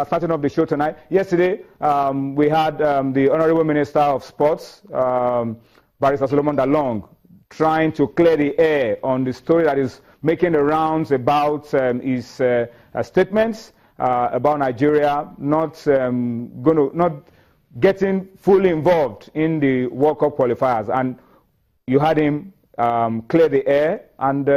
starting off the show tonight. Yesterday, we had the Honorable Minister of Sports, Barrister Solomon Dalung, trying to clear the air on the story that is making the rounds about his statements about Nigeria not getting fully involved in the World Cup qualifiers. And you had him clear the air, and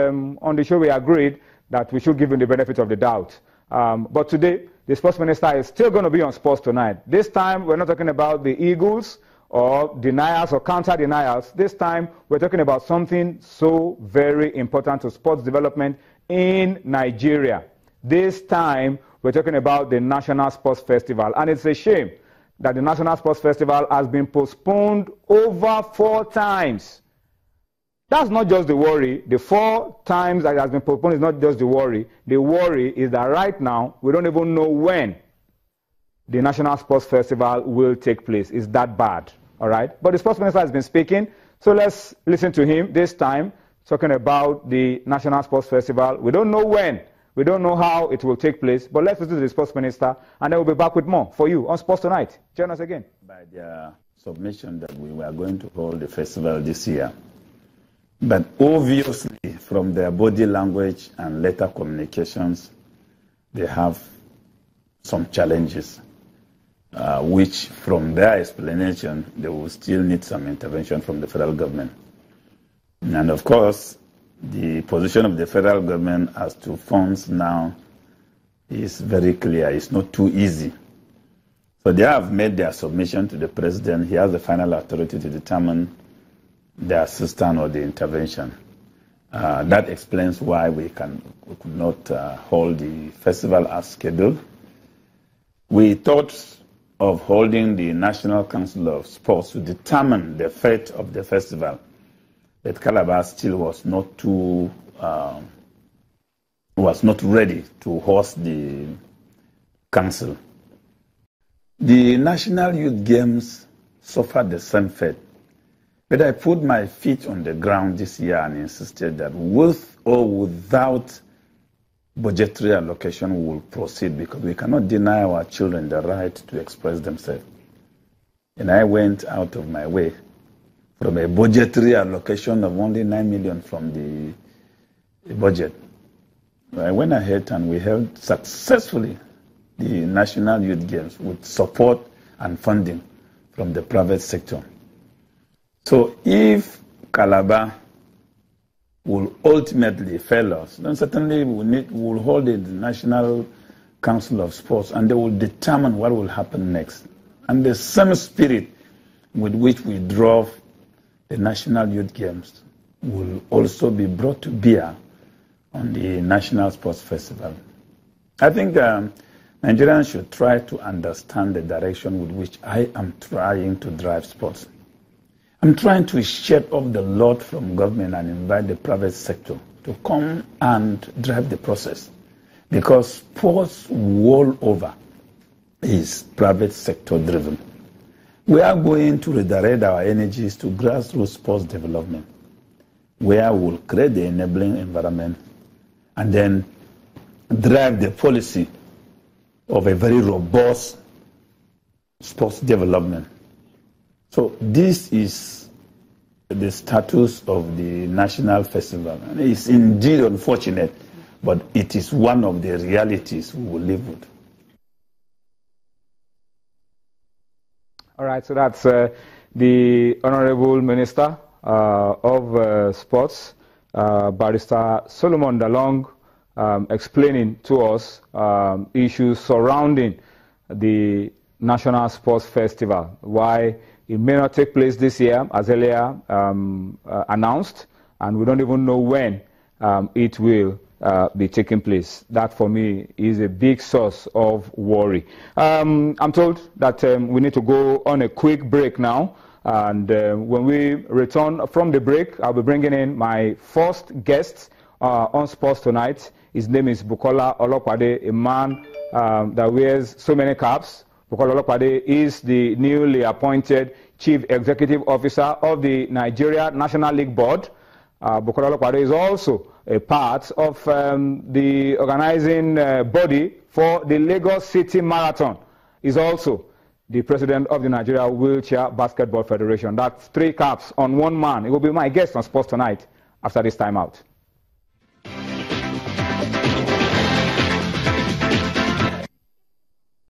on the show we agreed that we should give him the benefit of the doubt. But today, the sports minister is still going to be on sports tonight. This time, we're not talking about the Eagles or denials or counter-denials. This time, we're talking about something so very important to sports development in Nigeria. This time, we're talking about the National Sports Festival. And it's a shame that the National Sports Festival has been postponed over 4 times. That's not just the worry. The 4 times that it has been postponed is not just the worry. The worry is that right now, we don't even know when the National Sports Festival will take place. It's that bad, all right? But the sports minister has been speaking, so let's listen to him this time, talking about the National Sports Festival. We don't know when. We don't know how it will take place, but let's listen to the sports minister, and then we'll be back with more for you on Sports Tonight. Join us again. By their submission that we were going to hold the festival this year. But obviously, from their body language and letter communications, they have some challenges, which from their explanation, they will still need some intervention from the federal government. And of course, the position of the federal government as to funds now is very clear. It's not too easy. So they have made their submission to the president. He has the final authority to determine the assistance or the intervention. That explains why we could not hold the festival as scheduled. We thought of holding the National Council of Sports to determine the fate of the festival, but Calabar still was not ready to host the council. The National Youth Games suffered the same fate. But I put my feet on the ground this year and insisted that with or without budgetary allocation, we will proceed, because we cannot deny our children the right to express themselves. And I went out of my way from a budgetary allocation of only 9 million from the budget. I went ahead and we held successfully the National Youth Games with support and funding from the private sector. So if Calabar will ultimately fail us, then certainly we'll hold the National Council of Sports, and they will determine what will happen next. And the same spirit with which we drove the National Youth Games will also be brought to bear on the National Sports Festival. I think Nigerians should try to understand the direction with which I am trying to drive sports. I'm trying to shape up the lot from government and invite the private sector to come and drive the process, because sports all over is private sector driven. We are going to redirect our energies to grassroots sports development, where we'll create the enabling environment and then drive the policy of a very robust sports development. So this is the status of the National Festival. And it's indeed unfortunate, but it is one of the realities we will live with. All right, so that's the Honorable Minister of Sports, Barrister Solomon Dalung, explaining to us issues surrounding the National Sports Festival, why it may not take place this year, as earlier announced, and we don't even know when it will be taking place. That, for me, is a big source of worry. I'm told that we need to go on a quick break now, and when we return from the break, I'll be bringing in my first guest on Sports Tonight. His name is Bukola Olopade, a man that wears so many caps. Bukola Olopade is the newly appointed Chief Executive Officer of the Nigeria National League Board. Bukola Olopade is also a part of the organizing body for the Lagos City Marathon. Is also the president of the Nigeria Wheelchair Basketball Federation. That's 3 caps on 1 man. It will be my guest on Sports Tonight after this time out.